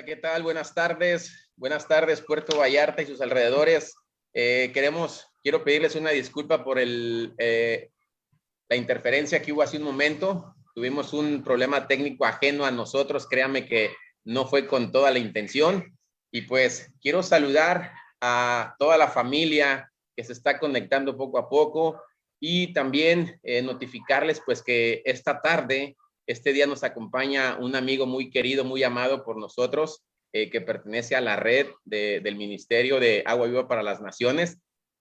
¿qué tal? Buenas tardes. Buenas tardes, Puerto Vallarta y sus alrededores. Quiero pedirles una disculpa por la interferencia que hubo hace un momento. Tuvimos un problema técnico ajeno a nosotros. Créanme que no fue con toda la intención. Y pues quiero saludar a toda la familia que se está conectando poco a poco y también notificarles pues que esta tarde, este día nos acompaña un amigo muy querido, muy amado por nosotros, que pertenece a la red del Ministerio de Agua Viva para las Naciones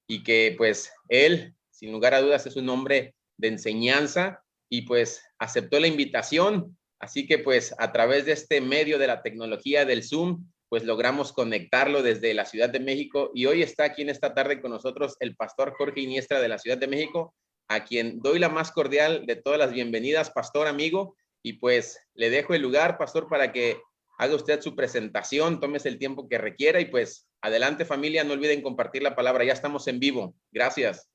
y que pues él, sin lugar a dudas, es un hombre de enseñanza y pues aceptó la invitación. Así que pues a través de este medio de la tecnología del Zoom, pues logramos conectarlo desde la Ciudad de México y hoy está aquí en esta tarde con nosotros el pastor Jorge Iniestra de la Ciudad de México, a quien doy la más cordial de todas las bienvenidas, pastor amigo, y pues le dejo el lugar, pastor, para que haga usted su presentación, tómese el tiempo que requiera y pues adelante familia, no olviden compartir la palabra, ya estamos en vivo. Gracias.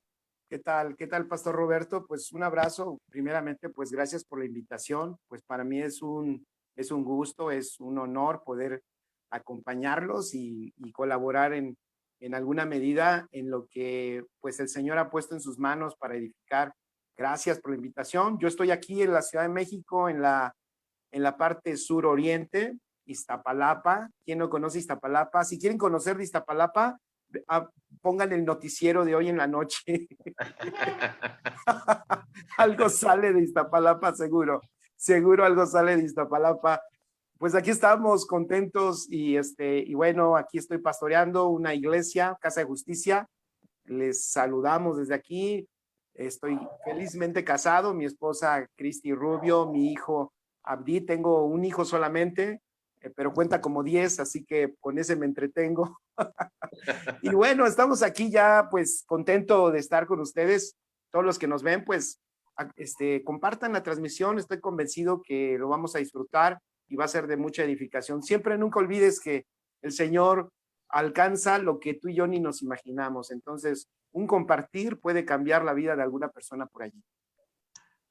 ¿Qué tal? ¿Qué tal, Pastor Roberto? Pues un abrazo. Primeramente, pues gracias por la invitación. Pues para mí es un gusto, es un honor poder acompañarlos y colaborar en alguna medida en lo que pues el Señor ha puesto en sus manos para edificar. Gracias por la invitación. Yo estoy aquí en la Ciudad de México, en la parte suroriente, Iztapalapa. ¿Quién no conoce Iztapalapa? Si quieren conocer de Iztapalapa, pongan el noticiero de hoy en la noche. Algo sale de Iztapalapa, seguro algo sale de Iztapalapa. Pues aquí estamos contentos y bueno, aquí estoy pastoreando una iglesia, Casa de Justicia. Les saludamos desde aquí. Estoy felizmente casado, mi esposa Cristi Rubio, mi hijo Abdi. Tengo un hijo solamente, pero cuenta como 10, así que con ese me entretengo. Y bueno, estamos aquí ya pues contento de estar con ustedes. Todos los que nos ven, pues compartan la transmisión. Estoy convencido que lo vamos a disfrutar y va a ser de mucha edificación. Siempre nunca olvides que el Señor alcanza lo que tú y yo ni nos imaginamos. Entonces, un compartir puede cambiar la vida de alguna persona por allí.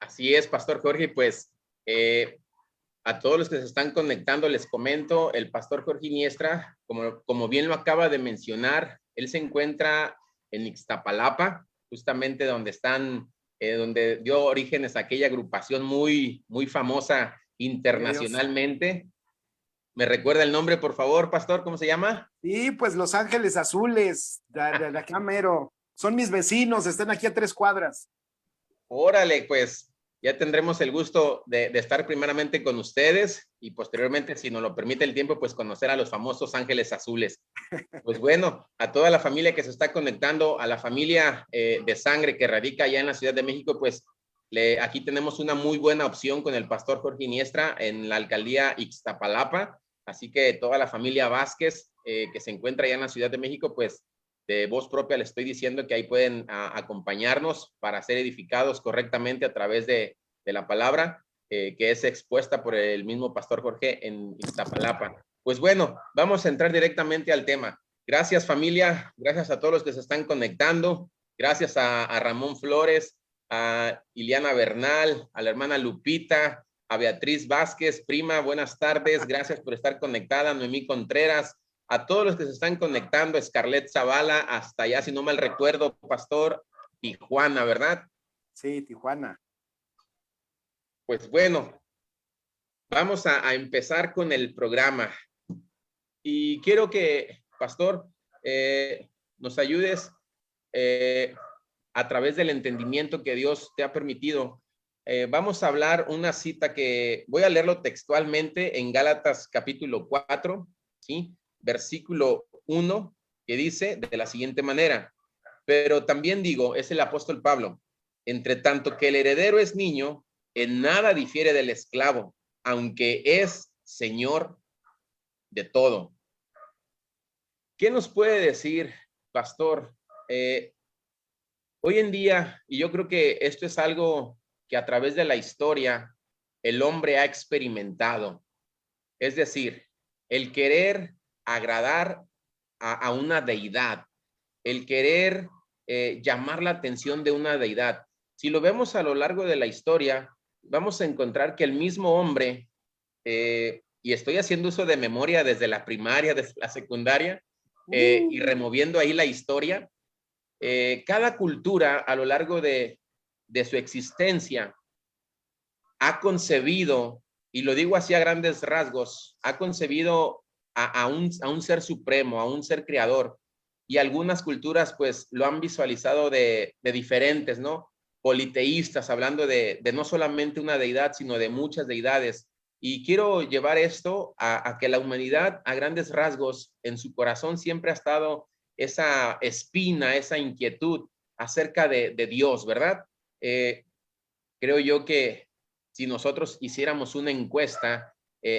Así es, pastor Jorge, pues a todos los que se están conectando les comento, el pastor Jorge Iniestra, como bien lo acaba de mencionar, él se encuentra en Ixtapalapa, justamente donde dio orígenes a aquella agrupación muy acá internacionalmente. ¿Me recuerda el nombre, por favor, pastor? ¿Cómo se llama? Sí, pues Los Ángeles Azules, de acá mero. Son mis vecinos, están aquí a 3 cuadras. Órale, pues ya tendremos el gusto de estar primeramente con ustedes y posteriormente, si nos lo permite el tiempo, pues conocer a los famosos Ángeles Azules. Pues bueno, a toda la familia que se está conectando, a la familia de sangre que radica allá en la Ciudad de México, pues aquí tenemos una muy buena opción con el pastor Jorge Iniestra en la alcaldía Ixtapalapa. Así que toda la familia Vázquez que se encuentra allá en la Ciudad de México, pues de voz propia le estoy diciendo que ahí pueden acompañarnos para ser edificados correctamente a través de la palabra que es expuesta por el mismo pastor Jorge en Iztapalapa. Pues bueno, vamos a entrar directamente al tema. Gracias familia, gracias a todos los que se están conectando, gracias a Ramón Flores, a Iliana Bernal, a la hermana Lupita, a Beatriz Vázquez, prima, buenas tardes, gracias por estar conectada, Noemí Contreras, a todos los que se están conectando, Scarlett Zavala, hasta allá, si no mal recuerdo, pastor, Tijuana, ¿verdad? Sí, Tijuana. Pues bueno, vamos a empezar con el programa. Y quiero que, pastor, nos ayudes a través del entendimiento que Dios te ha permitido. Vamos a hablar una cita que voy a leerlo textualmente en Gálatas capítulo 4, ¿sí? Versículo 1, que dice de la siguiente manera: pero también digo, es el apóstol Pablo, entre tanto que el heredero es niño, en nada difiere del esclavo, aunque es señor de todo. ¿Qué nos puede decir, pastor? Hoy en día, y yo creo que esto es algo que a través de la historia el hombre ha experimentado, es decir, el querer agradar a una deidad, el querer llamar la atención de una deidad. Si lo vemos a lo largo de la historia, vamos a encontrar que el mismo hombre y estoy haciendo uso de memoria desde la primaria, desde la secundaria, y removiendo ahí la historia. Cada cultura a lo largo de su existencia ha concebido, y lo digo así a grandes rasgos, ha concebido a un ser supremo, a un ser creador, y algunas culturas pues lo han visualizado de diferentes, ¿no? Politeístas, hablando de no solamente una deidad, sino de muchas deidades. Y quiero llevar esto a que la humanidad, a grandes rasgos, en su corazón siempre ha estado esa espina, esa inquietud acerca de Dios, ¿verdad? Creo yo que si nosotros hiciéramos una encuesta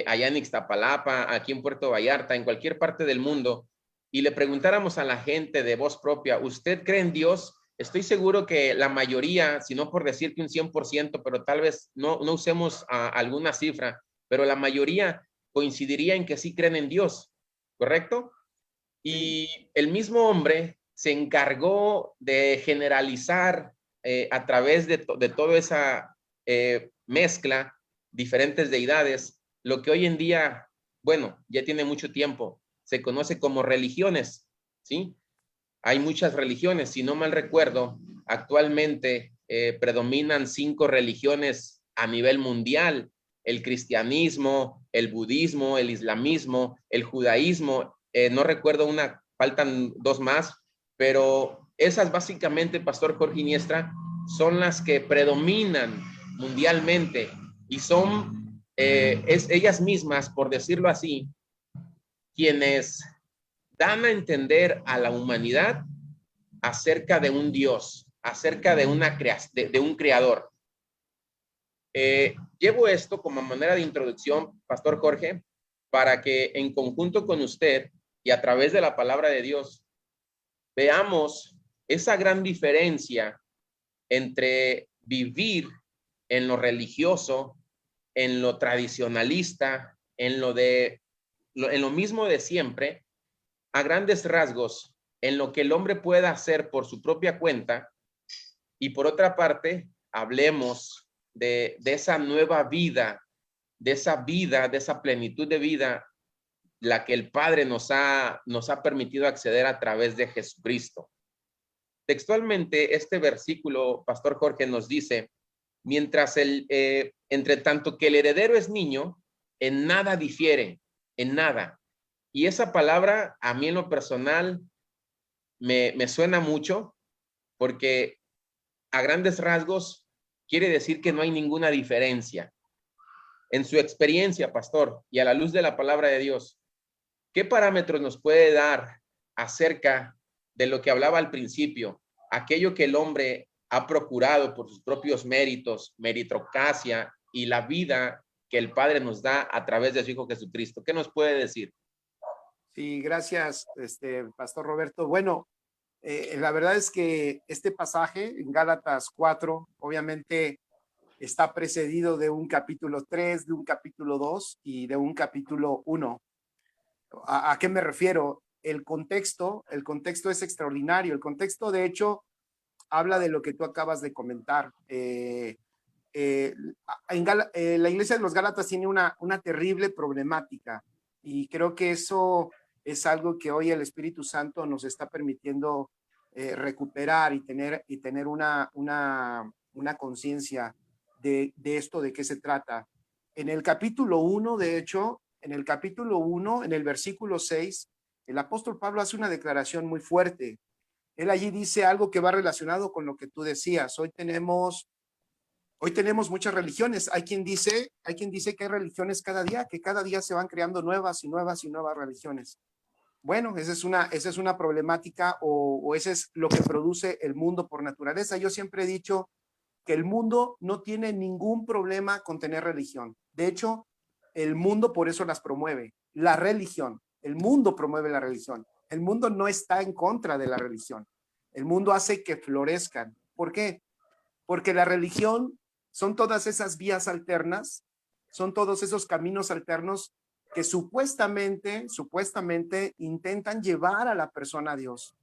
allá en Ixtapalapa, aquí en Puerto Vallarta, en cualquier parte del mundo, y le preguntáramos a la gente de voz propia, ¿usted cree en Dios? Estoy seguro que la mayoría, si no por decir que un 100%, pero tal vez no usemos alguna cifra, pero la mayoría coincidiría en que sí creen en Dios, ¿correcto? Y el mismo hombre se encargó de generalizar a través de toda esa mezcla, diferentes deidades, lo que hoy en día, bueno, ya tiene mucho tiempo, se conoce como religiones, ¿sí? Hay muchas religiones, si no mal recuerdo, actualmente predominan 5 religiones a nivel mundial: el cristianismo, el budismo, el islamismo, el judaísmo, no recuerdo una, faltan 2 más, pero esas básicamente, Pastor Jorge Iniestra, son las que predominan mundialmente y son ellas mismas, por decirlo así, quienes dan a entender a la humanidad acerca de un Dios, acerca de un creador. Llevo esto como manera de introducción, Pastor Jorge, para que en conjunto con usted y a través de la palabra de Dios veamos esa gran diferencia entre vivir en lo religioso, en lo tradicionalista, en lo mismo de siempre, a grandes rasgos, en lo que el hombre pueda hacer por su propia cuenta, y por otra parte, hablemos de esa nueva vida, de esa plenitud de vida, la que el Padre nos ha permitido acceder a través de Jesucristo. Textualmente, este versículo, Pastor Jorge, nos dice: mientras entre tanto que el heredero es niño, en nada difiere, en nada. Y esa palabra a mí en lo personal me suena mucho, porque a grandes rasgos quiere decir que no hay ninguna diferencia. En su experiencia, pastor, y a la luz de la palabra de Dios, ¿qué parámetros nos puede dar acerca de lo que hablaba al principio? Aquello que el hombre ha procurado por sus propios méritos, meritocracia y la vida que el Padre nos da a través de su Hijo Jesucristo. ¿Qué nos puede decir? Sí, gracias, Pastor Roberto. Bueno, la verdad es que este pasaje en Gálatas 4, obviamente está precedido de un capítulo 3, de un capítulo 2 y de un capítulo 1. ¿A qué me refiero? El contexto es extraordinario. El contexto, de hecho, habla de lo que tú acabas de comentar. La iglesia de los Gálatas tiene una terrible problemática, y creo que eso es algo que hoy el Espíritu Santo nos está permitiendo recuperar y tener una conciencia de esto, de qué se trata. En el capítulo 1, de hecho, en el versículo 6, el apóstol Pablo hace una declaración muy fuerte. Él allí dice algo que va relacionado con lo que tú decías. Hoy tenemos muchas religiones. Hay quien dice que hay religiones cada día, que cada día se van creando nuevas y nuevas y nuevas religiones. Bueno, esa es una problemática, o ese es lo que produce el mundo por naturaleza. Yo siempre he dicho que el mundo no tiene ningún problema con tener religión. De hecho, el mundo por eso las promueve. La religión, el mundo promueve la religión. El mundo no está en contra de la religión. El mundo hace que florezcan. ¿Por qué? Porque la religión son todas esas vías alternas, son todos esos caminos alternos que supuestamente intentan llevar a la persona a Dios.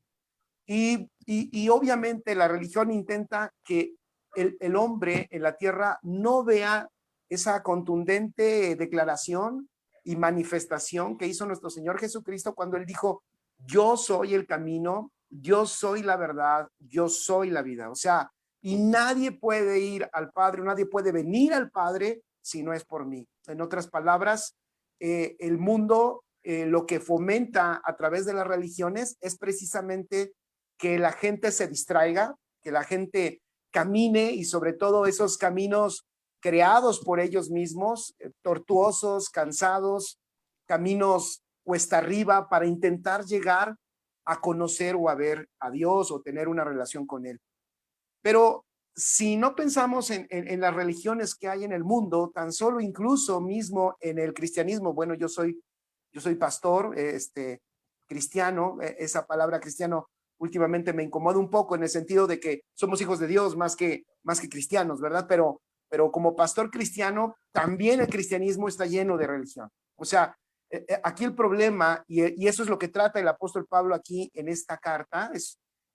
Y obviamente la religión intenta que el hombre en la tierra no vea esa contundente declaración y manifestación que hizo nuestro Señor Jesucristo cuando Él dijo, yo soy el camino, yo soy la verdad, yo soy la vida. O sea, y nadie puede ir al Padre, nadie puede venir al Padre si no es por mí. En otras palabras, el mundo lo que fomenta a través de las religiones es precisamente que la gente se distraiga, que la gente camine y sobre todo esos caminos creados por ellos mismos, tortuosos, cansados, caminos cuesta arriba para intentar llegar a conocer o a ver a Dios o tener una relación con Él. Pero si no pensamos en las religiones que hay en el mundo, tan solo incluso mismo en el cristianismo, bueno, yo soy pastor, cristiano, esa palabra cristiano últimamente me incomoda un poco en el sentido de que somos hijos de Dios más que cristianos, ¿verdad? Pero como pastor cristiano, también el cristianismo está lleno de religión. O sea, aquí el problema, y eso es lo que trata el apóstol Pablo aquí en esta carta,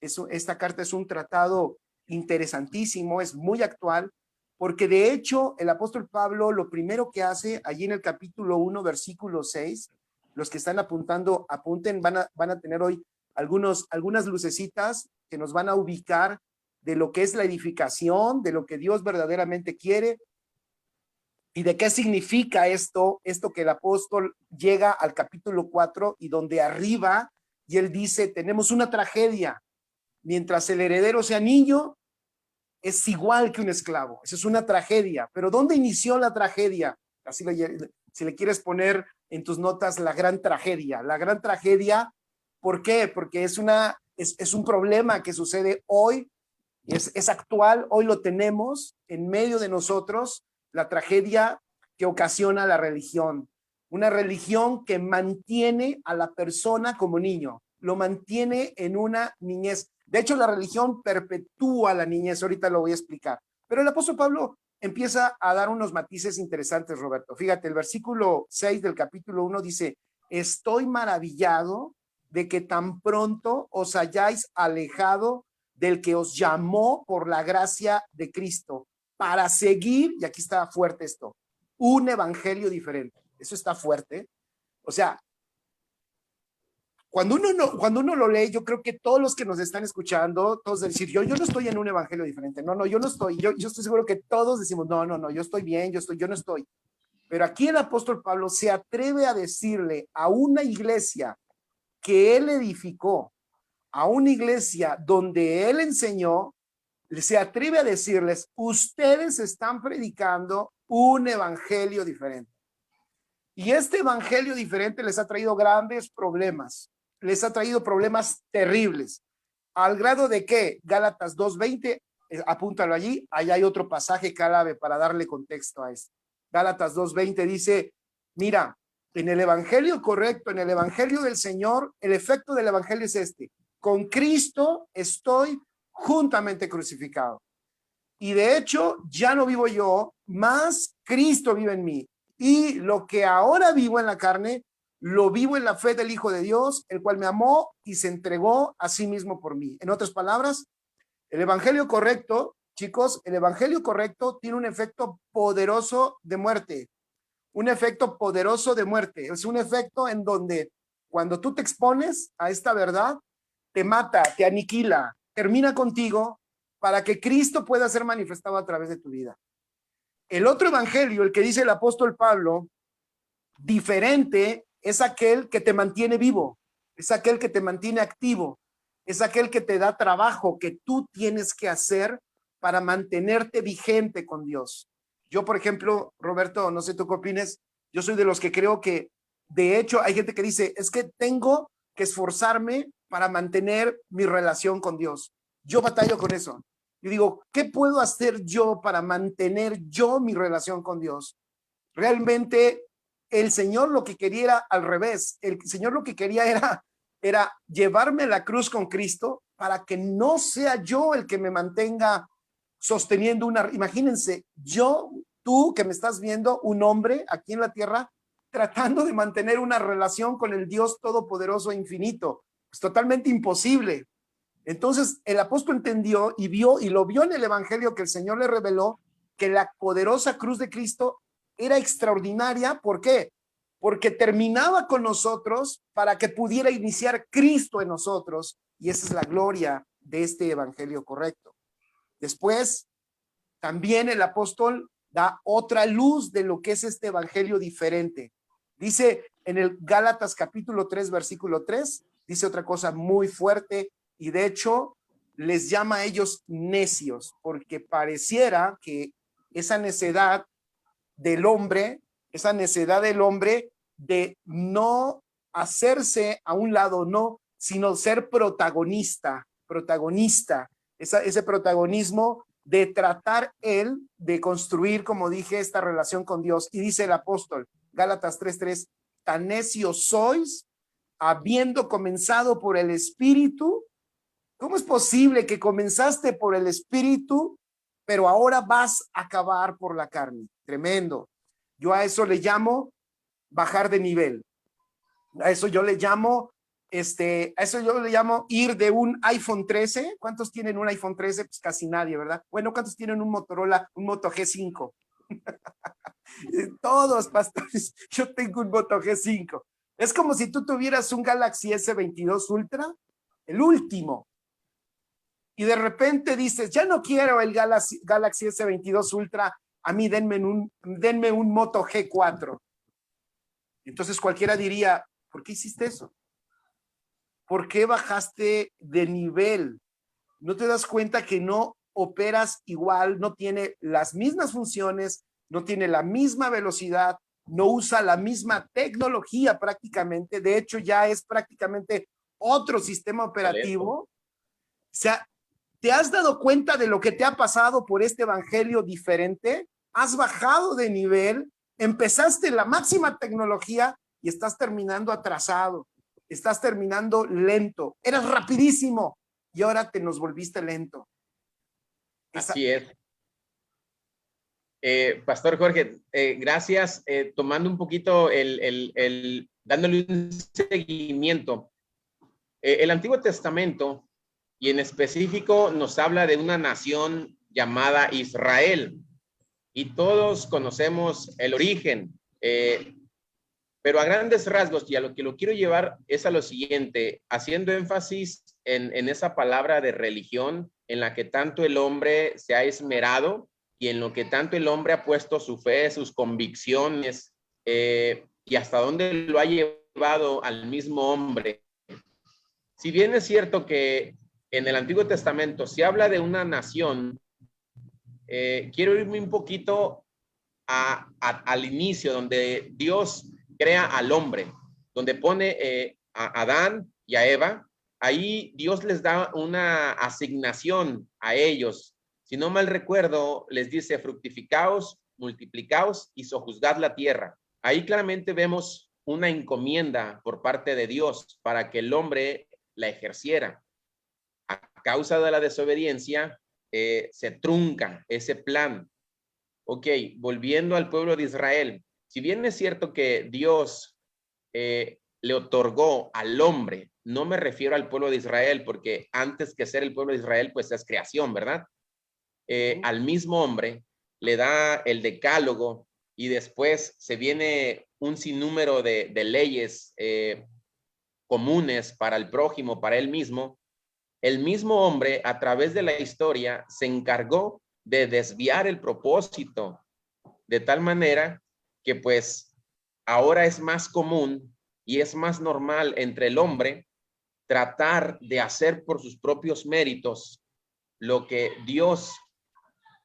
esta carta es un tratado interesantísimo, es muy actual, porque de hecho el apóstol Pablo lo primero que hace allí en el capítulo 1, versículo 6, los que están apuntando, apunten, van a tener hoy algunas lucecitas que nos van a ubicar de lo que es la edificación, de lo que Dios verdaderamente quiere y de qué significa esto que el apóstol llega al capítulo 4 y donde arriba, y él dice, tenemos una tragedia, mientras el heredero sea niño, es igual que un esclavo, eso es una tragedia, pero ¿dónde inició la tragedia? Así si le quieres poner en tus notas la gran tragedia, ¿por qué? Porque es un problema que sucede hoy, es actual, hoy lo tenemos en medio de nosotros, la tragedia que ocasiona la religión, una religión que mantiene a la persona como niño, lo mantiene en una niñez. De hecho, la religión perpetúa la niñez, ahorita lo voy a explicar. Pero el apóstol Pablo empieza a dar unos matices interesantes, Roberto. Fíjate, el versículo 6 del capítulo 1 dice, estoy maravillado de que tan pronto os hayáis alejado del que os llamó por la gracia de Cristo para seguir, y aquí está fuerte esto, un evangelio diferente. Eso está fuerte. O sea, cuando uno lo lee, yo creo que todos los que nos están escuchando, todos decir, yo no estoy en un evangelio diferente. No, yo no estoy. Yo estoy seguro que todos decimos, no, yo estoy bien, yo no estoy. Pero aquí el apóstol Pablo se atreve a decirle a una iglesia que él edificó, a una iglesia donde él enseñó, se atreve a decirles, ustedes están predicando un evangelio diferente. Y este evangelio diferente les ha traído grandes problemas, les ha traído problemas terribles, al grado de que Gálatas 2:20, apúntalo allí, ahí hay otro pasaje clave para darle contexto a esto. Gálatas 2:20 dice, mira, en el evangelio correcto, en el evangelio del Señor, el efecto del evangelio es este, con Cristo estoy juntamente crucificado. Y de hecho, ya no vivo yo, más Cristo vive en mí. Y lo que ahora vivo en la carne, lo vivo en la fe del Hijo de Dios, el cual me amó y se entregó a sí mismo por mí. En otras palabras, el evangelio correcto, chicos, el evangelio correcto tiene un efecto poderoso de muerte. Un efecto poderoso de muerte. Es un efecto en donde cuando tú te expones a esta verdad, te mata, te aniquila, termina contigo para que Cristo pueda ser manifestado a través de tu vida. El otro evangelio, el que dice el apóstol Pablo, diferente, es aquel que te mantiene vivo, es aquel que te mantiene activo, es aquel que te da trabajo que tú tienes que hacer para mantenerte vigente con Dios. Yo, por ejemplo, Roberto, no sé tú qué opines, yo soy de los que creo que, de hecho, hay gente que dice, es que tengo que esforzarme para mantener mi relación con Dios. Yo batallo con eso. Yo digo, ¿qué puedo hacer yo para mantener yo mi relación con Dios? Realmente el Señor lo que quería era al revés. El Señor lo que quería era llevarme a la cruz con Cristo para que no sea yo el que me mantenga sosteniendo una... Imagínense, tú que me estás viendo, un hombre aquí en la tierra, tratando de mantener una relación con el Dios todopoderoso e infinito. Es totalmente imposible. Entonces el apóstol entendió y lo vio en el evangelio que el Señor le reveló, que la poderosa cruz de Cristo era extraordinaria. ¿Por qué? porque terminaba con nosotros para que pudiera iniciar Cristo en nosotros, y esa es la gloria de este evangelio correcto. Después, también el apóstol da otra luz de lo que es este evangelio diferente. Dice en el Gálatas capítulo 3, versículo 3, dice otra cosa muy fuerte, y de hecho les llama a ellos necios, porque pareciera que esa necedad del hombre, de no hacerse a un lado, no, sino ser protagonista, ese protagonismo de tratar él, de construir, como dije, esta relación con Dios. Y dice el apóstol, Gálatas 3:3, tan necios sois, habiendo comenzado por el Espíritu. ¿Cómo es posible que comenzaste por el Espíritu, pero ahora vas a acabar por la carne? Tremendo. Yo a eso le llamo bajar de nivel. A eso yo le llamo, ir de un iPhone 13. ¿Cuántos tienen un iPhone 13? Pues casi nadie, ¿verdad? Bueno, ¿cuántos tienen un Motorola, un Moto G5? Todos, pastores. Yo tengo un Moto G5. Es como si tú tuvieras un Galaxy S22 Ultra, el último, y de repente dices, ya no quiero el Galaxy S22 Ultra, a mí denme un Moto G4. Entonces cualquiera diría, ¿por qué hiciste eso? ¿Por qué bajaste de nivel? ¿No te das cuenta que no operas igual, no tiene las mismas funciones, no tiene la misma velocidad, no usa la misma tecnología prácticamente? De hecho, ya es prácticamente otro sistema operativo. O sea, ¿te has dado cuenta de lo que te ha pasado por este evangelio diferente? Has bajado de nivel, empezaste la máxima tecnología y estás terminando atrasado, estás terminando lento, eras rapidísimo y ahora te nos volviste lento. Así es. Pastor Jorge, gracias. Tomando un poquito dándole un seguimiento. El Antiguo Testamento, y en específico nos habla de una nación llamada Israel, y todos conocemos el origen, pero a grandes rasgos, y a lo que lo quiero llevar es a lo siguiente, haciendo énfasis en esa palabra de religión en la que tanto el hombre se ha esmerado y en lo que tanto el hombre ha puesto su fe, sus convicciones, y hasta dónde lo ha llevado al mismo hombre. Si bien es cierto que en el Antiguo Testamento se habla de una nación, quiero irme un poquito al inicio, donde Dios crea al hombre, donde pone a Adán y a Eva. Ahí Dios les da una asignación a ellos. Si no mal recuerdo, les dice: fructificaos, multiplicaos y sojuzgad la tierra. Ahí claramente vemos una encomienda por parte de Dios para que el hombre la ejerciera. A causa de la desobediencia, se trunca ese plan. Ok, volviendo al pueblo de Israel, si bien es cierto que Dios le otorgó al hombre, no me refiero al pueblo de Israel, porque antes que ser el pueblo de Israel, pues es creación, ¿verdad? Al mismo hombre le da el decálogo y después se viene un sinnúmero de leyes comunes para el prójimo, para él mismo. El mismo hombre, a través de la historia, se encargó de desviar el propósito, de tal manera que pues ahora es más común y es más normal entre el hombre tratar de hacer por sus propios méritos lo que Dios,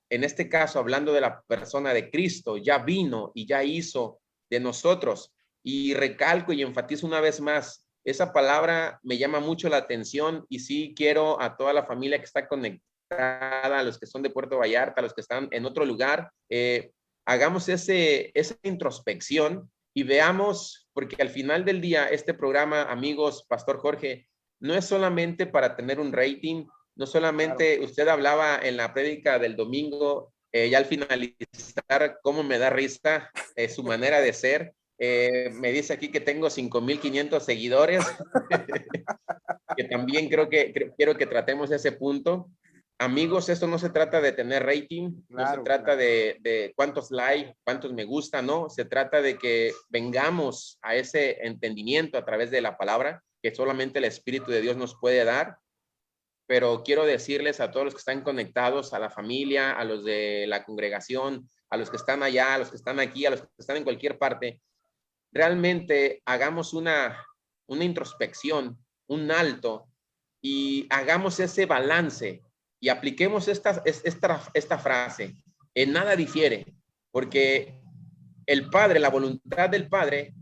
en este caso hablando de la persona de Cristo, ya vino y ya hizo de nosotros. Y recalco y enfatizo una vez más, esa palabra me llama mucho la atención y sí quiero a toda la familia que está conectada, a los que son de Puerto Vallarta, a los que están en otro lugar, hagamos esa introspección y veamos, porque al final del día este programa, amigos, Pastor Jorge, no es solamente para tener un rating, no solamente, claro. Usted hablaba en la prédica del domingo, ya al finalizar, cómo me da risa su manera de ser. Me dice aquí que tengo 5,500 seguidores, que también quiero que tratemos ese punto. Amigos, esto no se trata de tener rating, no se trata de cuántos likes, cuántos me gusta, no. Se trata de que vengamos a ese entendimiento a través de la palabra que solamente el Espíritu de Dios nos puede dar. Pero quiero decirles a todos los que están conectados, a la familia, a los de la congregación, a los que están allá, a los que están aquí, a los que están en cualquier parte, realmente hagamos una introspección, un alto, y hagamos ese balance y apliquemos esta frase: en nada difiere, porque el Padre, la voluntad del Padre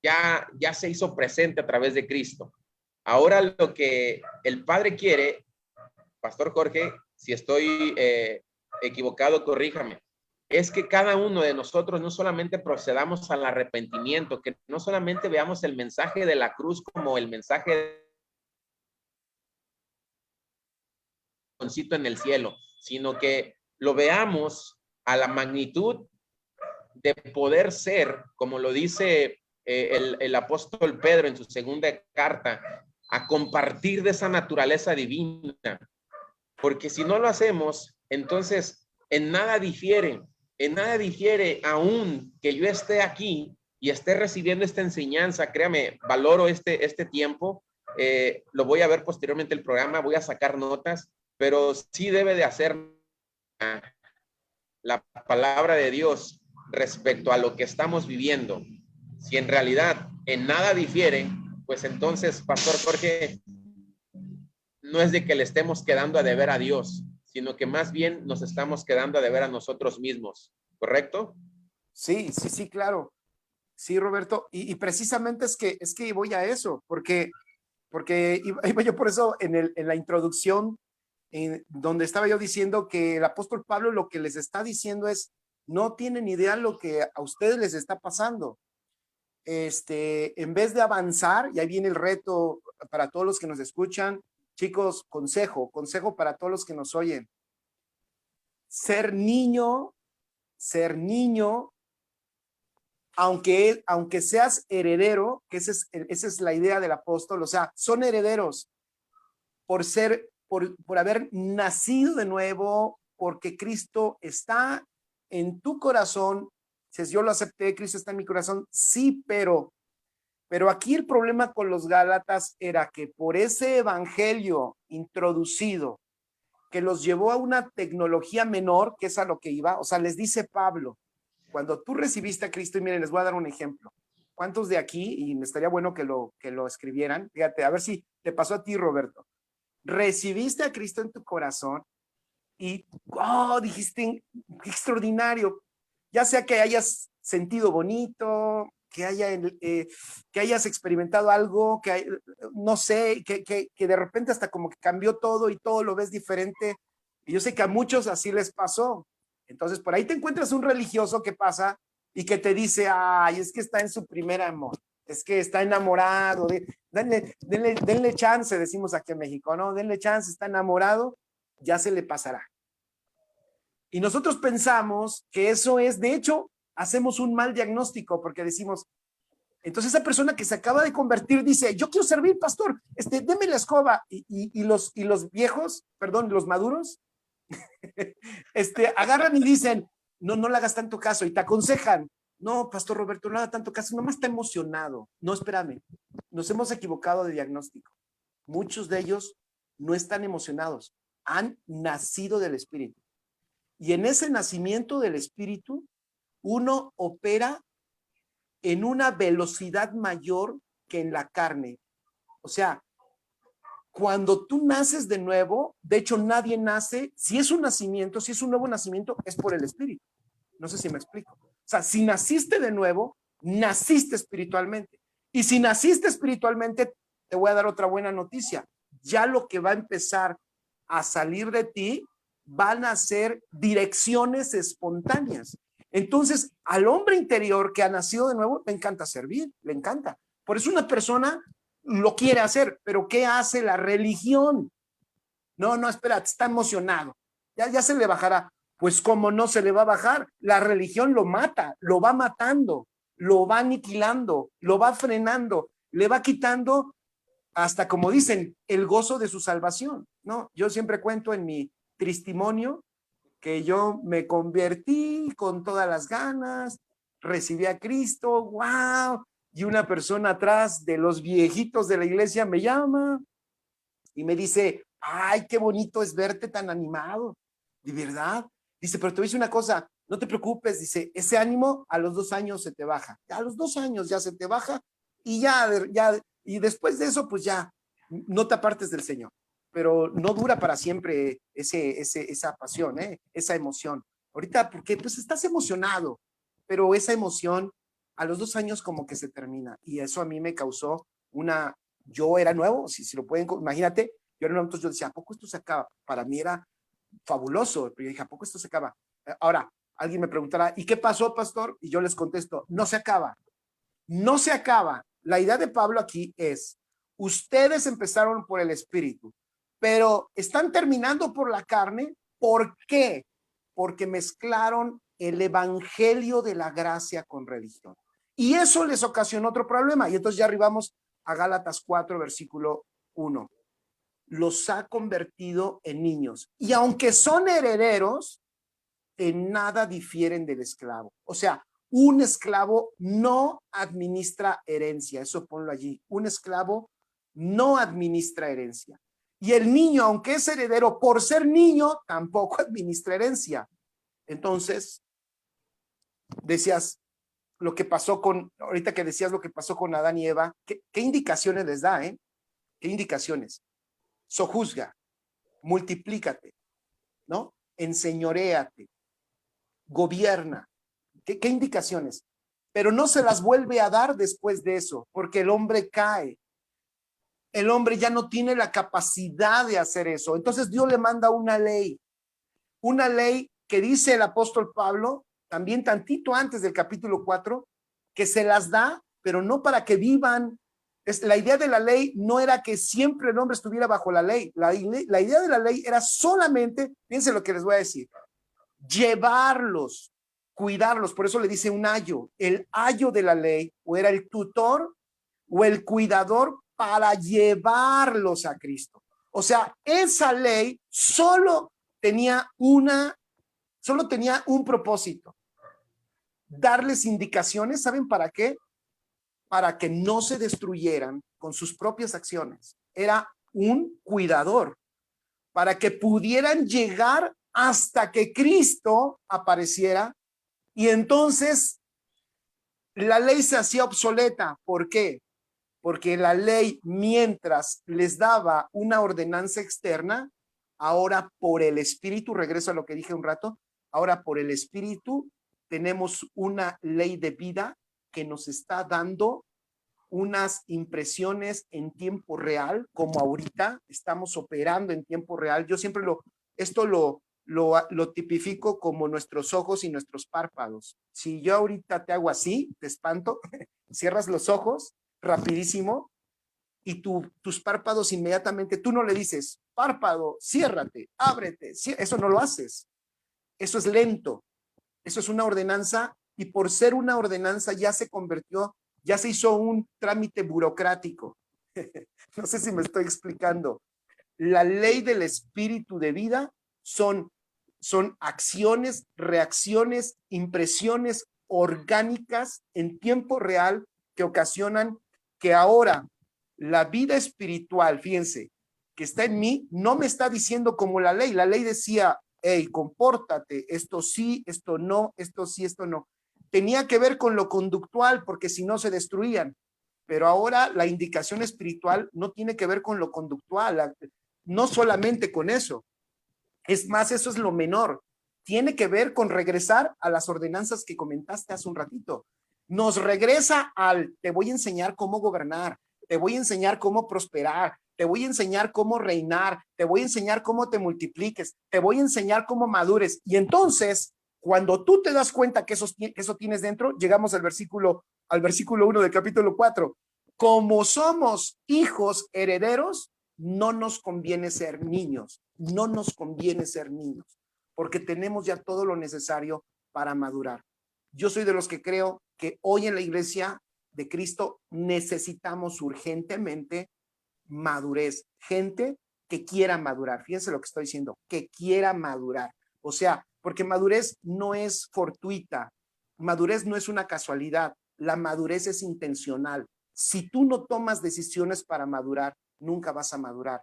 ya se hizo presente a través de Cristo. Ahora lo que el Padre quiere, Pastor Jorge, si estoy equivocado, corríjame, es que cada uno de nosotros no solamente procedamos al arrepentimiento, que no solamente veamos el mensaje de la cruz como el mensaje en el cielo, sino que lo veamos a la magnitud de poder ser, como lo dice el apóstol Pedro en su segunda carta, a compartir de esa naturaleza divina, porque si no lo hacemos, entonces en nada difiere aún que yo esté aquí y esté recibiendo esta enseñanza. Créame, valoro este tiempo, lo voy a ver posteriormente el programa, voy a sacar notas, pero sí debe de hacer la palabra de Dios respecto a lo que estamos viviendo. Si en realidad en nada difiere, pues entonces, Pastor Jorge, no es de que le estemos quedando a deber a Dios, sino que más bien nos estamos quedando a deber a nosotros mismos, ¿correcto? Sí, claro. Sí, Roberto, y precisamente es que voy a eso, porque iba yo por eso en la introducción, donde estaba yo diciendo que el apóstol Pablo lo que les está diciendo es: no tienen idea lo que a ustedes les está pasando. En vez de avanzar, y ahí viene el reto para todos los que nos escuchan, chicos, consejo para todos los que nos oyen: ser niño, aunque seas heredero, que esa es la idea del apóstol, o sea, son herederos por haber nacido de nuevo, porque Cristo está en tu corazón. Si yo lo acepté, Cristo está en mi corazón, sí, pero aquí el problema con los Gálatas era que por ese evangelio introducido, que los llevó a una tecnología menor, que es a lo que iba, o sea, les dice Pablo, cuando tú recibiste a Cristo, y miren, les voy a dar un ejemplo. ¿Cuántos de aquí, y me estaría bueno que lo escribieran, fíjate, a ver si te pasó a ti, Roberto, recibiste a Cristo en tu corazón y dijiste, qué extraordinario, ya sea que hayas sentido bonito, que hayas experimentado algo, no sé, que de repente hasta como que cambió todo y todo lo ves diferente, y yo sé que a muchos así les pasó. Entonces por ahí te encuentras un religioso que pasa y que te dice: ay, es que está en su primer amor, es que está enamorado, denle chance, decimos aquí en México, ¿no? Denle chance, está enamorado, ya se le pasará. Y nosotros pensamos que eso es, de hecho, hacemos un mal diagnóstico, porque decimos, entonces esa persona que se acaba de convertir dice: yo quiero servir, pastor, deme la escoba, y los viejos, perdón, los maduros, agarran y dicen: no le hagas tanto caso, y te aconsejan: no, pastor Roberto, no haga tanto caso, nomás está emocionado. No, espérame, nos hemos equivocado de diagnóstico. Muchos de ellos no están emocionados, han nacido del Espíritu. Y en ese nacimiento del Espíritu, uno opera en una velocidad mayor que en la carne. O sea, cuando tú naces de nuevo, de hecho nadie nace, si es un nacimiento, si es un nuevo nacimiento, es por el Espíritu. No sé si me explico. O sea, si naciste de nuevo, naciste espiritualmente. Y si naciste espiritualmente, te voy a dar otra buena noticia. Ya lo que va a empezar a salir de ti van a ser direcciones espontáneas. Entonces, al hombre interior que ha nacido de nuevo, le encanta servir, le encanta. Por eso una persona lo quiere hacer, pero ¿qué hace la religión? No, espera, está emocionado. Ya se le bajará. Pues como no se le va a bajar, la religión lo mata, lo va matando, lo va aniquilando, lo va frenando, le va quitando hasta, como dicen, el gozo de su salvación, ¿no? Yo siempre cuento en mi testimonio que yo me convertí con todas las ganas, recibí a Cristo, wow, y una persona atrás de los viejitos de la iglesia me llama y me dice, ay, qué bonito es verte tan animado, de verdad. Dice, pero te voy a decir una cosa, no te preocupes, dice, ese ánimo a los 2 años se te baja, a los 2 años ya se te baja y ya, y después de eso, pues ya, no te apartes del Señor. Pero no dura para siempre esa pasión, esa emoción. Ahorita, porque pues estás emocionado, pero esa emoción a los 2 años como que se termina. Y eso a mí me causó yo era nuevo, si lo pueden, imagínate, yo era nuevo, entonces yo decía, ¿a poco esto se acaba? Para mí era fabuloso, pero yo dije, ¿a poco esto se acaba? Ahora, alguien me preguntará, ¿y qué pasó, pastor? Y yo les contesto, no se acaba, no se acaba. La idea de Pablo aquí es, ustedes empezaron por el Espíritu, pero están terminando por la carne. ¿Por qué? Porque mezclaron el evangelio de la gracia con religión. Y eso les ocasionó otro problema. Y entonces ya arribamos a Gálatas 4, versículo 1. Los ha convertido en niños. Y aunque son herederos, en nada difieren del esclavo. O sea, un esclavo no administra herencia. Eso ponlo allí. Un esclavo no administra herencia. Y el niño, aunque es heredero, por ser niño, tampoco administra herencia. Entonces, decías lo que pasó ahorita que decías lo que pasó con Adán y Eva, ¿qué indicaciones les da, ¿Qué indicaciones? Sojuzga, multiplícate, ¿no? Enseñoréate, gobierna. ¿Qué indicaciones? Pero no se las vuelve a dar después de eso, porque el hombre cae. El hombre ya no tiene la capacidad de hacer eso. Entonces Dios le manda una ley que dice el apóstol Pablo, también tantito antes del capítulo 4, que se las da, pero no para que vivan. La idea de la ley no era que siempre el hombre estuviera bajo la ley. La idea de la ley era solamente, fíjense lo que les voy a decir, llevarlos, cuidarlos. Por eso le dice un ayo. El ayo de la ley o era el tutor o el cuidador para llevarlos a Cristo. O sea, esa ley solo tenía un propósito: darles indicaciones. ¿Saben para qué? Para que no se destruyeran con sus propias acciones. Era un cuidador para que pudieran llegar hasta que Cristo apareciera, y entonces la ley se hacía obsoleta. ¿Por qué? Porque la ley, mientras les daba una ordenanza externa, ahora por el Espíritu, regreso a lo que dije un rato, ahora por el Espíritu tenemos una ley de vida que nos está dando unas impresiones en tiempo real, como ahorita estamos operando en tiempo real. Yo siempre lo tipifico como nuestros ojos y nuestros párpados. Si yo ahorita te hago así, te espanto, cierras los ojos rapidísimo y tus párpados inmediatamente, tú no le dices, párpado, ciérrate, ábrete, eso no lo haces. Eso es lento, eso es una ordenanza, y por ser una ordenanza ya se hizo un trámite burocrático. No sé si me estoy explicando. La ley del espíritu de vida son acciones, reacciones, impresiones orgánicas en tiempo real que ocasionan que ahora la vida espiritual, fíjense, que está en mí, no me está diciendo como la ley. La ley decía, hey, compórtate, esto sí, esto no, esto sí, esto no. Tenía que ver con lo conductual, porque si no se destruían. Pero ahora la indicación espiritual no tiene que ver con lo conductual, no solamente con eso. Es más, eso es lo menor. Tiene que ver con regresar a las ordenanzas que comentaste hace un ratito. Nos regresa te voy a enseñar cómo gobernar, te voy a enseñar cómo prosperar, te voy a enseñar cómo reinar, te voy a enseñar cómo te multipliques, te voy a enseñar cómo madures. Y entonces, cuando tú te das cuenta que eso tienes dentro, llegamos al versículo 1 del capítulo 4. Como somos hijos herederos, no nos conviene ser niños, no nos conviene ser niños, porque tenemos ya todo lo necesario para madurar. Yo soy de los que creo que hoy en la iglesia de Cristo necesitamos urgentemente madurez, gente que quiera madurar. Fíjense lo que estoy diciendo, que quiera madurar. O sea, porque madurez no es fortuita, madurez no es una casualidad, la madurez es intencional. Si tú no tomas decisiones para madurar, nunca vas a madurar.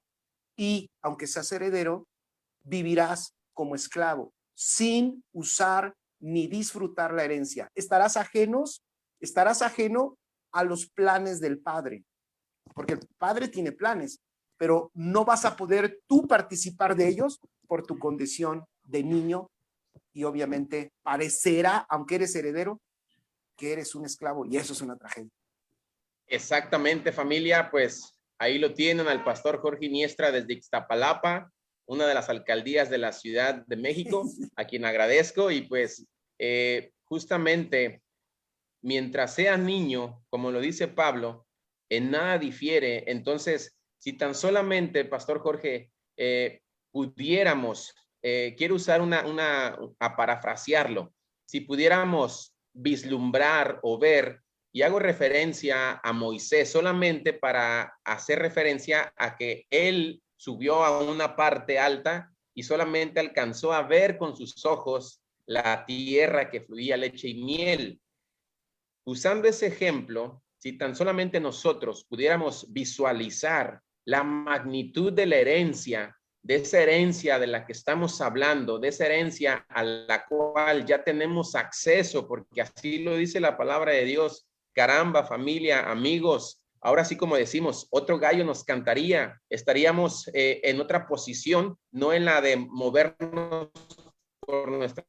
Y aunque seas heredero, vivirás como esclavo, sin usar ni disfrutar la herencia. Estarás ajeno a los planes del Padre, porque el Padre tiene planes, pero no vas a poder tú participar de ellos por tu condición de niño, y obviamente parecerá, aunque eres heredero, que eres un esclavo, y eso es una tragedia. Exactamente, familia, pues ahí lo tienen al pastor Jorge Iniestra desde Ixtapalapa, una de las alcaldías de la Ciudad de México, a quien agradezco. Y pues justamente mientras sea niño, como lo dice Pablo, en nada difiere. Entonces, si tan solamente, pastor Jorge, pudiéramos, quiero usar a parafrasearlo, si pudiéramos vislumbrar o ver, y hago referencia a Moisés solamente para hacer referencia a que él subió a una parte alta y solamente alcanzó a ver con sus ojos la tierra que fluía leche y miel. Usando ese ejemplo, si tan solamente nosotros pudiéramos visualizar la magnitud de la herencia, de esa herencia de la que estamos hablando, de esa herencia a la cual ya tenemos acceso, porque así lo dice la palabra de Dios. Caramba, familia, amigos, ahora sí, como decimos, otro gallo nos cantaría, estaríamos en otra posición, no en la de movernos por nuestra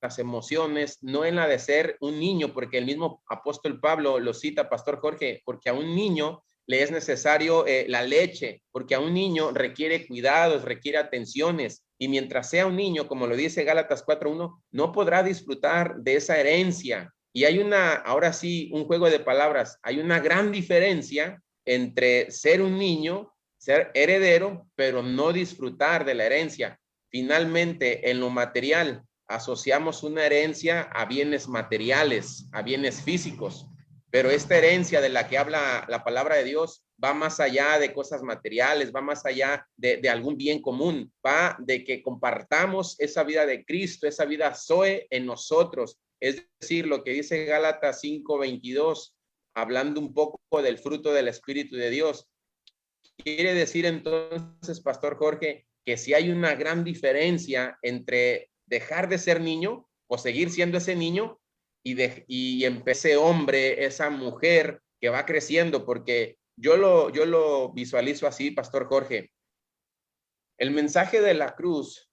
las emociones, no en la de ser un niño, porque el mismo apóstol Pablo lo cita, pastor Jorge, porque a un niño le es necesario la leche, porque a un niño requiere cuidados, requiere atenciones, y mientras sea un niño, como lo dice Gálatas 4:1, no podrá disfrutar de esa herencia. Y hay ahora sí, un juego de palabras, hay una gran diferencia entre ser un niño, ser heredero, pero no disfrutar de la herencia. Finalmente, en lo material, asociamos una herencia a bienes materiales, a bienes físicos, pero esta herencia de la que habla la palabra de Dios va más allá de cosas materiales, va más allá de algún bien común, va de que compartamos esa vida de Cristo, esa vida Zoe en nosotros, es decir, lo que dice Gálatas 5:22, hablando un poco del fruto del Espíritu de Dios. Quiere decir entonces, pastor Jorge, que si hay una gran diferencia entre dejar de ser niño o seguir siendo ese niño y ese hombre, esa mujer que va creciendo, porque yo lo visualizo así, pastor Jorge. El mensaje de la cruz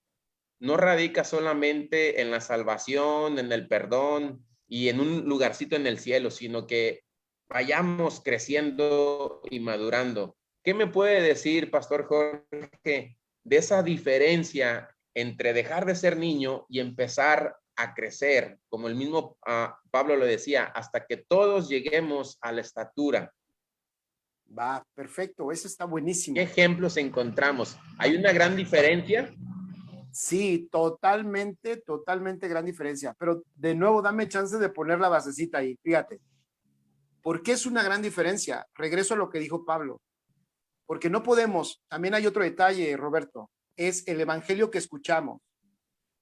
no radica solamente en la salvación, en el perdón y en un lugarcito en el cielo, sino que vayamos creciendo y madurando. ¿Qué me puede decir, pastor Jorge, de esa diferencia entre dejar de ser niño y empezar a crecer, como el mismo Pablo lo decía, hasta que todos lleguemos a la estatura? Va, perfecto, eso está buenísimo. ¿Qué ejemplos encontramos? ¿Hay una gran diferencia? Sí, totalmente, totalmente gran diferencia. Pero de nuevo, dame chance de poner la basecita ahí. Fíjate, ¿por qué es una gran diferencia? Regreso a lo que dijo Pablo. Porque no podemos, también hay otro detalle, Roberto, es el evangelio que escuchamos.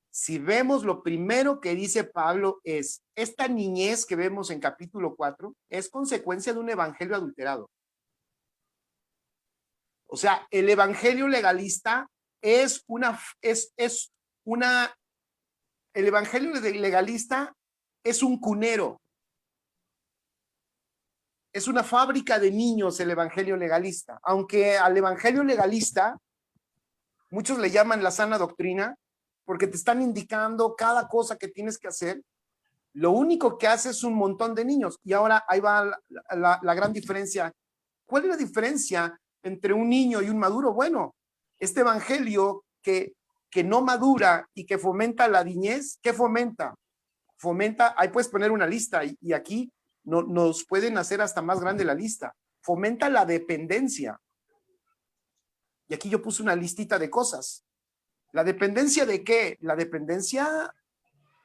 Si vemos, lo primero que dice Pablo es, esta niñez que vemos en capítulo 4 es consecuencia de un evangelio adulterado. O sea, el evangelio legalista el evangelio legalista es un cunero. Es una fábrica de niños el evangelio legalista. Aunque al evangelio legalista muchos le llaman la sana doctrina, porque te están indicando cada cosa que tienes que hacer. Lo único que hace es un montón de niños. Y ahora ahí va la gran diferencia. ¿Cuál es la diferencia entre un niño y un maduro? Bueno, este evangelio que no madura y que fomenta la niñez, ¿qué fomenta? Fomenta, ahí puedes poner una lista y aquí nos pueden hacer hasta más grande la lista. Fomenta la dependencia. Y aquí yo puse una listita de cosas. ¿La dependencia de qué? La dependencia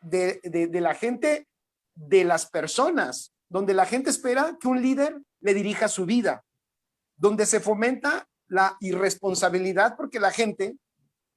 de la gente, de las personas, donde la gente espera que un líder le dirija su vida, donde se fomenta la irresponsabilidad, porque la gente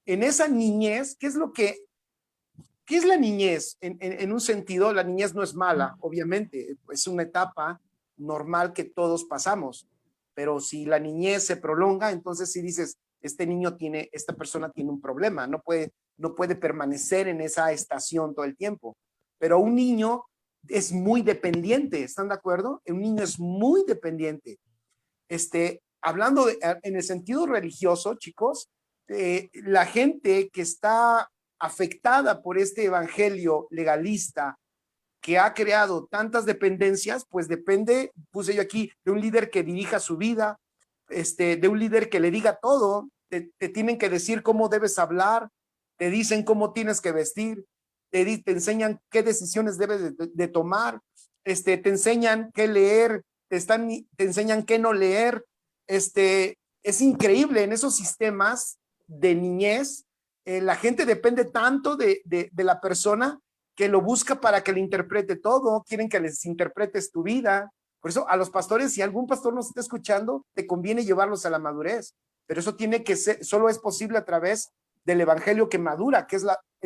en esa niñez, ¿qué es la niñez? En un sentido, la niñez no es mala, obviamente, es una etapa normal que todos pasamos, pero si la niñez se prolonga, entonces si dices, esta persona tiene un problema, no puede permanecer en esa estación todo el tiempo. Pero un niño es muy dependiente, ¿están de acuerdo? Un niño es muy dependiente. Hablando en el sentido religioso, chicos, la gente que está afectada por este evangelio legalista que ha creado tantas dependencias, pues depende, puse yo aquí, de un líder que dirija su vida, de un líder que le diga todo, te tienen que decir cómo debes hablar, te dicen cómo tienes que vestir, te enseñan qué decisiones debes de tomar, te enseñan qué leer, te enseñan qué no leer. Es increíble en esos sistemas de niñez, la gente depende tanto de la persona que lo busca para que le interprete todo, quieren que les interpretes tu vida. Por eso a los pastores, si algún pastor nos está escuchando, te conviene llevarlos a la madurez, pero eso tiene que ser, solo es posible a través del evangelio que madura, que es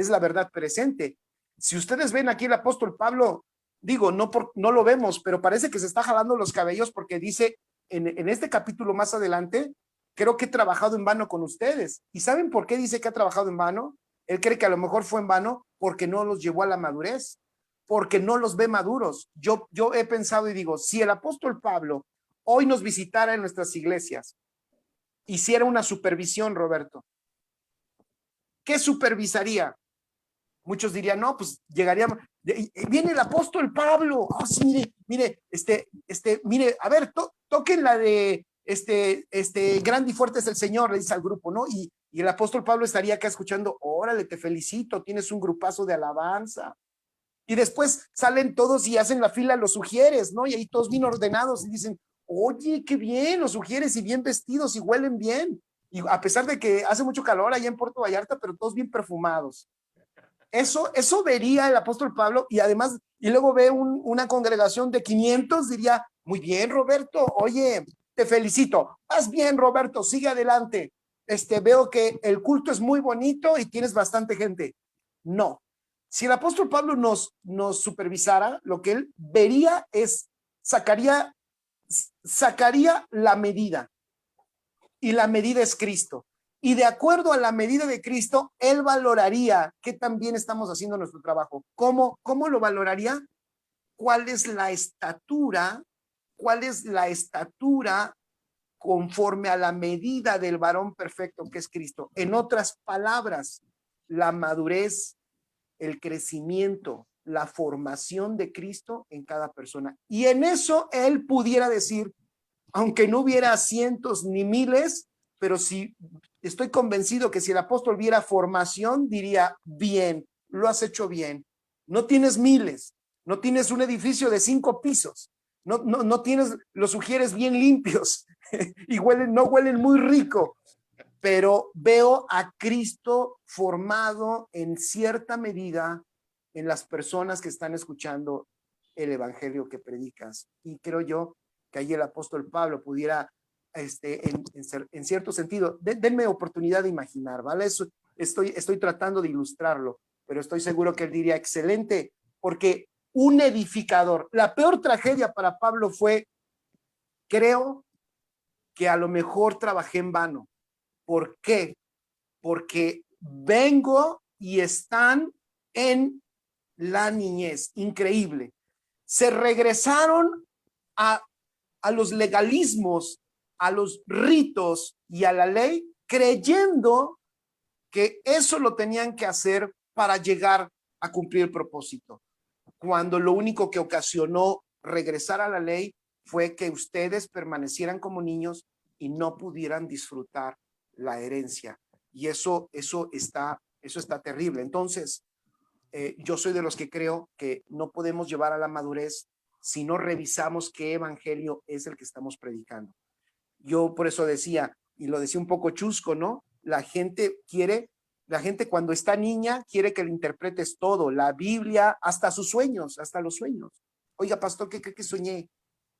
la verdad presente. Si ustedes ven aquí el apóstol Pablo, digo, no lo vemos, pero parece que se está jalando los cabellos porque dice en este capítulo más adelante, creo que he trabajado en vano con ustedes. ¿Y saben por qué dice que ha trabajado en vano? Él cree que a lo mejor fue en vano porque no los llevó a la madurez, porque no los ve maduros. Yo he pensado y digo, si el apóstol Pablo hoy nos visitara en nuestras iglesias, hiciera una supervisión, Roberto, ¿qué supervisaría? Muchos dirían, no, pues llegaríamos, viene el apóstol Pablo, oh, sí, mire, mire, a ver, toquen la de, grande y fuerte es el Señor, le dice al grupo, ¿no? Y el apóstol Pablo estaría acá escuchando, órale, te felicito, tienes un grupazo de alabanza. Y después salen todos y hacen la fila los sugieres, ¿no? Y ahí todos bien ordenados y dicen, oye, qué bien, los sugieres y bien vestidos y huelen bien. Y a pesar de que hace mucho calor allá en Puerto Vallarta, pero todos bien perfumados. Eso vería el apóstol Pablo y además, y luego ve una congregación de 500, diría, muy bien, Roberto, oye, te felicito, vas bien, Roberto, sigue adelante. Veo que el culto es muy bonito y tienes bastante gente. No. Si el apóstol Pablo nos supervisara, lo que él vería es, sacaría la medida, y la medida es Cristo. Y de acuerdo a la medida de Cristo, él valoraría qué tan bien estamos haciendo nuestro trabajo. ¿Cómo lo valoraría? ¿Cuál es la estatura? ¿Cuál es la estatura conforme a la medida del varón perfecto que es Cristo? En otras palabras, la madurez, el crecimiento, la formación de Cristo en cada persona. Y en eso él pudiera decir, aunque no hubiera cientos ni miles, pero si estoy convencido que si el apóstol viera formación, diría, bien, lo has hecho bien. No tienes miles, no tienes un edificio de 5 pisos, no tienes los sugieres bien limpios y no huelen muy rico, pero veo a Cristo formado en cierta medida en las personas que están escuchando el evangelio que predicas. Y creo yo que ahí el apóstol Pablo pudiera, en cierto sentido, denme oportunidad de imaginar, ¿vale? Eso estoy tratando de ilustrarlo, pero estoy seguro que él diría, excelente, porque un edificador, la peor tragedia para Pablo fue, creo que a lo mejor trabajé en vano. ¿Por qué? Porque vengo y están en la niñez, increíble. Se regresaron a los legalismos, a los ritos y a la ley, creyendo que eso lo tenían que hacer para llegar a cumplir el propósito, cuando lo único que ocasionó regresar a la ley fue que ustedes permanecieran como niños y no pudieran disfrutar la herencia. Y eso está terrible. Entonces, yo soy de los que creo que no podemos llevar a la madurez si no revisamos qué evangelio es el que estamos predicando. Yo por eso decía, y lo decía un poco chusco, ¿no? La gente cuando está niña quiere que le interpretes todo, la Biblia, hasta sus sueños, hasta los sueños. Oiga, pastor, ¿qué cree que soñé?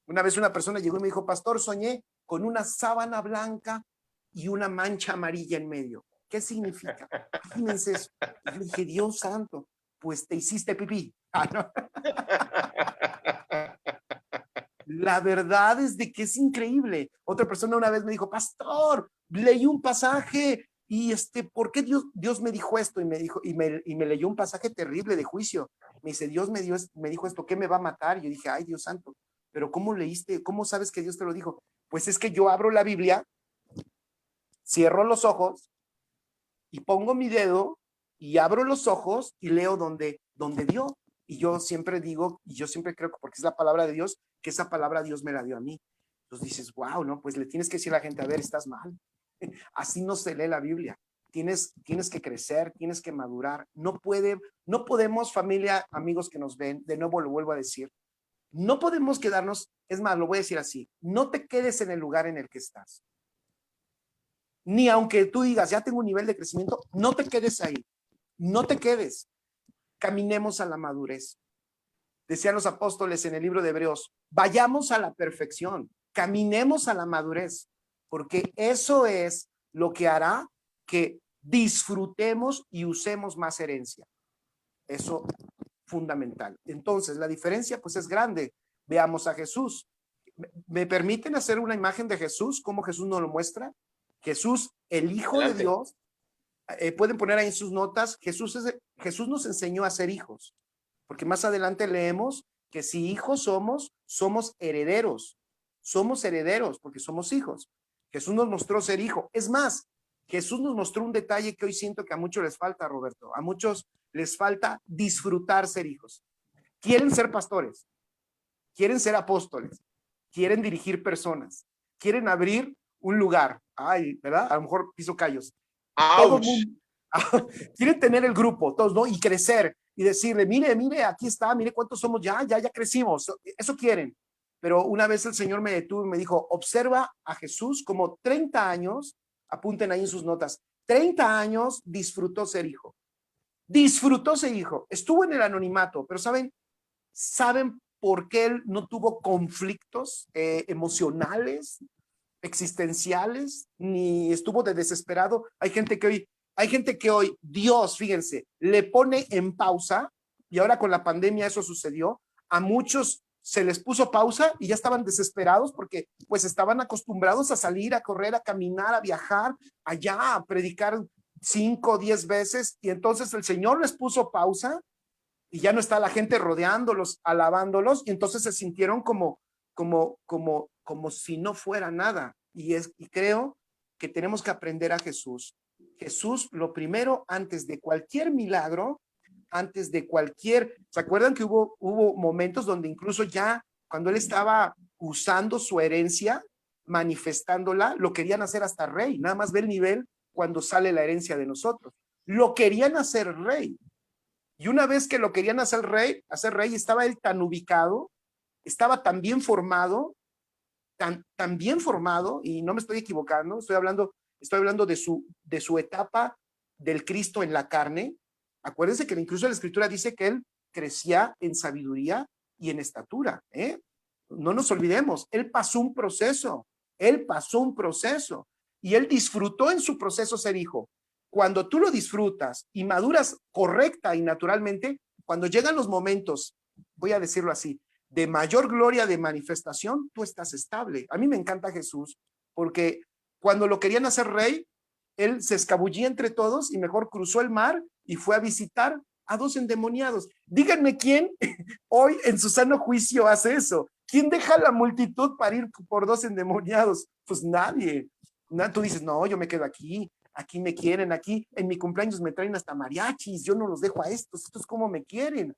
Una vez una persona llegó y me dijo, pastor, soñé con una sábana blanca y una mancha amarilla en medio. ¿Qué significa? Imagínense eso. Y yo dije, Dios santo, pues te hiciste pipí. Ah, ¿no? La verdad es de que es increíble. Otra persona una vez me dijo, pastor, leí un pasaje y ¿por qué Dios me dijo esto? Y me dijo, y me leyó un pasaje terrible de juicio. Me dice, Dios me dijo esto, ¿qué me va a matar? Y yo dije, ay, Dios santo, pero ¿cómo leíste? ¿Cómo sabes que Dios te lo dijo? Pues es que yo abro la Biblia, cierro los ojos y pongo mi dedo y abro los ojos y leo donde dio. Y yo siempre digo, y yo siempre creo que porque es la palabra de Dios, que esa palabra Dios me la dio a mí. Entonces dices, wow, no, pues le tienes que decir a la gente, a ver, estás mal. Así no se lee la Biblia. Tienes que crecer, tienes que madurar. No podemos, familia, amigos que nos ven, de nuevo lo vuelvo a decir, no podemos quedarnos, es más, lo voy a decir así, no te quedes en el lugar en el que estás. Ni aunque tú digas, ya tengo un nivel de crecimiento, no te quedes ahí. No te quedes. Caminemos a la madurez. Decían los apóstoles en el libro de Hebreos, vayamos a la perfección, caminemos a la madurez, porque eso es lo que hará que disfrutemos y usemos más herencia. Eso fundamental. Entonces, la diferencia pues es grande. Veamos a Jesús. ¿Me permiten hacer una imagen de Jesús? ¿Cómo Jesús nos lo muestra? Jesús, el Hijo Adelante. de Dios, pueden poner ahí en sus notas, Jesús nos enseñó a ser hijos, porque más adelante leemos que si hijos somos herederos porque somos hijos. Jesús nos mostró ser hijo. Es más, Jesús nos mostró un detalle que hoy siento que a muchos les falta, Roberto. A muchos les falta disfrutar ser hijos. Quieren ser pastores, quieren ser apóstoles, quieren dirigir personas, quieren abrir un lugar. Ay, ¿verdad? A lo mejor piso callos. Todo el mundo quiere tener el grupo, todos, ¿no? Y crecer y decirle, mire, aquí está, mire cuántos somos ya crecimos. Eso quieren. Pero una vez el Señor me detuvo y me dijo, observa a Jesús como 30 años, apunten ahí en sus notas, 30 años disfrutó ser hijo. Disfrutó ser hijo. Estuvo en el anonimato, pero ¿saben por qué él no tuvo conflictos emocionales, existenciales, ni estuvo de desesperado? Hay gente que hoy Dios, fíjense, le pone en pausa, y ahora con la pandemia eso sucedió. A muchos se les puso pausa y ya estaban desesperados porque pues estaban acostumbrados a salir, a correr, a caminar, a viajar, allá, a predicar 5 o 10 veces, y entonces el Señor les puso pausa y ya no está la gente rodeándolos, alabándolos, y entonces se sintieron como si no fuera nada. Y creo que tenemos que aprender a Jesús. Jesús, lo primero, antes de cualquier milagro, ¿se acuerdan que hubo momentos donde incluso ya cuando él estaba usando su herencia, manifestándola, lo querían hacer hasta rey? Nada más ve el nivel cuando sale la herencia de nosotros. Lo querían hacer rey. Y una vez que lo querían hacer rey, estaba él tan ubicado, estaba tan bien formado, tan bien formado, y no me estoy equivocando, estoy hablando de su etapa del Cristo en la carne. Acuérdense que incluso la Escritura dice que él crecía en sabiduría y en estatura, ¿eh? No nos olvidemos, él pasó un proceso, y él disfrutó en su proceso ser hijo. Cuando tú lo disfrutas y maduras correcta y naturalmente, cuando llegan los momentos, voy a decirlo así, de mayor gloria de manifestación, tú estás estable. A mí me encanta Jesús, porque cuando lo querían hacer rey, él se escabullía entre todos y mejor cruzó el mar y fue a visitar a 2 endemoniados. Díganme quién hoy en su sano juicio hace eso. ¿Quién deja la multitud para ir por 2 endemoniados? Pues nadie. Tú dices, no, yo me quedo aquí me quieren, aquí en mi cumpleaños me traen hasta mariachis, yo no los dejo a estos como me quieren,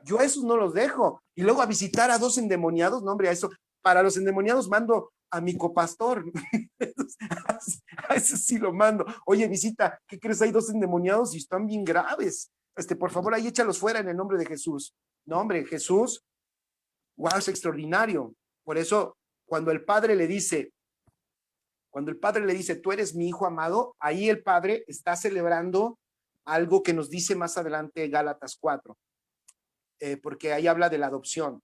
yo a esos no los dejo. Y luego a visitar a 2 endemoniados, no hombre, a eso, para los endemoniados mando a mi copastor, a ese sí lo mando. Oye, visita, ¿qué crees? Hay 2 endemoniados y están bien graves, por favor ahí échalos fuera en el nombre de Jesús. No hombre, Jesús, wow, es extraordinario. Por eso cuando el Padre le dice, tú eres mi hijo amado, ahí el Padre está celebrando algo que nos dice más adelante Gálatas 4, porque ahí habla de la adopción.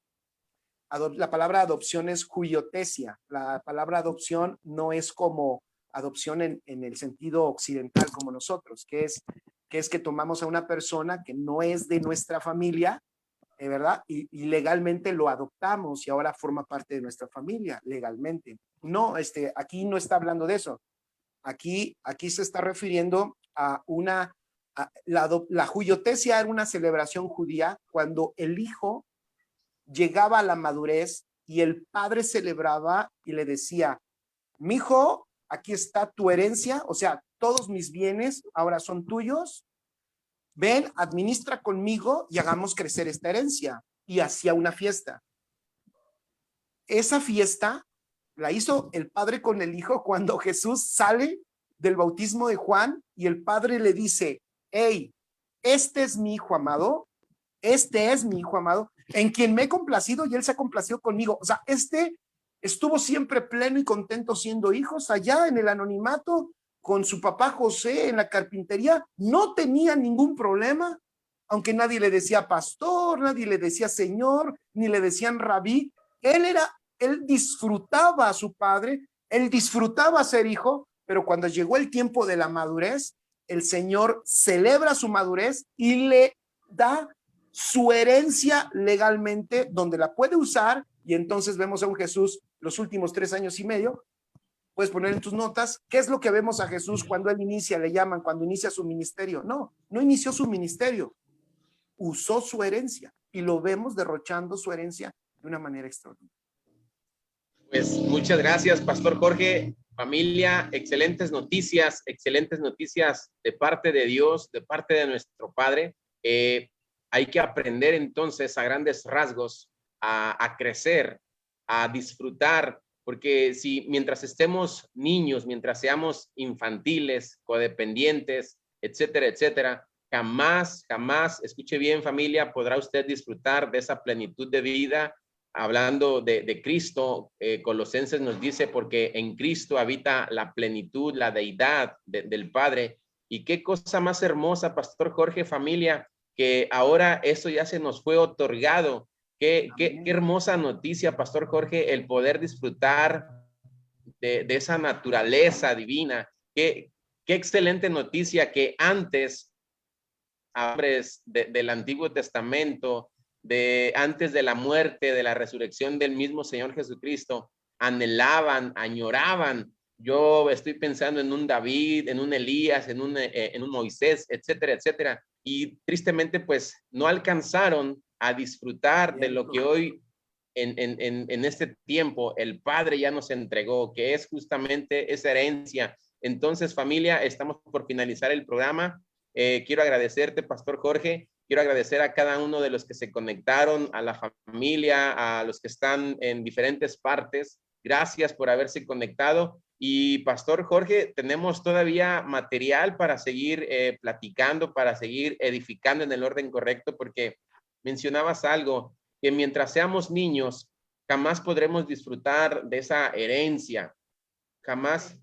La palabra adopción es huiotesia. La palabra adopción no es como adopción en el sentido occidental como nosotros, que es que tomamos a una persona que no es de nuestra familia, ¿verdad? Y legalmente lo adoptamos y ahora forma parte de nuestra familia legalmente. No, aquí no está hablando de eso. Aquí se está refiriendo a la juyotesia era una celebración judía cuando el hijo llegaba a la madurez y el padre celebraba y le decía, mijo, aquí está tu herencia, o sea, todos mis bienes ahora son tuyos, ven, administra conmigo y hagamos crecer esta herencia. Y hacía una fiesta. Esa fiesta la hizo el padre con el hijo cuando Jesús sale del bautismo de Juan y el padre le dice, hey, este es mi hijo amado, este es mi hijo amado, en quien me he complacido y él se ha complacido conmigo. O sea, estuvo siempre pleno y contento siendo hijos allá en el anonimato con su papá José en la carpintería, no tenía ningún problema, aunque nadie le decía pastor, nadie le decía señor, ni le decían rabí. Él disfrutaba a su padre, él disfrutaba ser hijo, pero cuando llegó el tiempo de la madurez, el Señor celebra su madurez y le da su herencia legalmente, donde la puede usar, y entonces vemos a un Jesús los últimos 3 años y medio. Puedes poner en tus notas, ¿qué es lo que vemos a Jesús cuando él inicia, le llaman, cuando inicia su ministerio? No inició su ministerio, usó su herencia y lo vemos derrochando su herencia de una manera extraordinaria. Pues muchas gracias, Pastor Jorge. Familia, excelentes noticias de parte de Dios, de parte de nuestro Padre. Hay que aprender entonces a grandes rasgos a crecer, a disfrutar, porque si mientras estemos niños, mientras seamos infantiles, codependientes, etcétera, etcétera, jamás, escuche bien familia, podrá usted disfrutar de esa plenitud de vida. Hablando de Cristo, Colosenses nos dice, porque en Cristo habita la plenitud, la deidad del Padre. Y qué cosa más hermosa, Pastor Jorge, familia, que ahora eso ya se nos fue otorgado. Qué hermosa noticia, Pastor Jorge, el poder disfrutar de esa naturaleza divina. Qué excelente noticia que antes, hombres del Antiguo Testamento, antes de la muerte, de la resurrección del mismo Señor Jesucristo, anhelaban, añoraban. Yo estoy pensando en un David, en un Elías, en un Moisés, etcétera, etcétera. Y tristemente, pues, no alcanzaron a disfrutar de lo que hoy, en este tiempo, el Padre ya nos entregó, que es justamente esa herencia. Entonces, familia, estamos por finalizar el programa. Quiero agradecerte, Pastor Jorge. Quiero agradecer a cada uno de los que se conectaron, a la familia, a los que están en diferentes partes. Gracias por haberse conectado. Y Pastor Jorge, tenemos todavía material para seguir platicando, para seguir edificando en el orden correcto, porque mencionabas algo, que mientras seamos niños, jamás podremos disfrutar de esa herencia. Jamás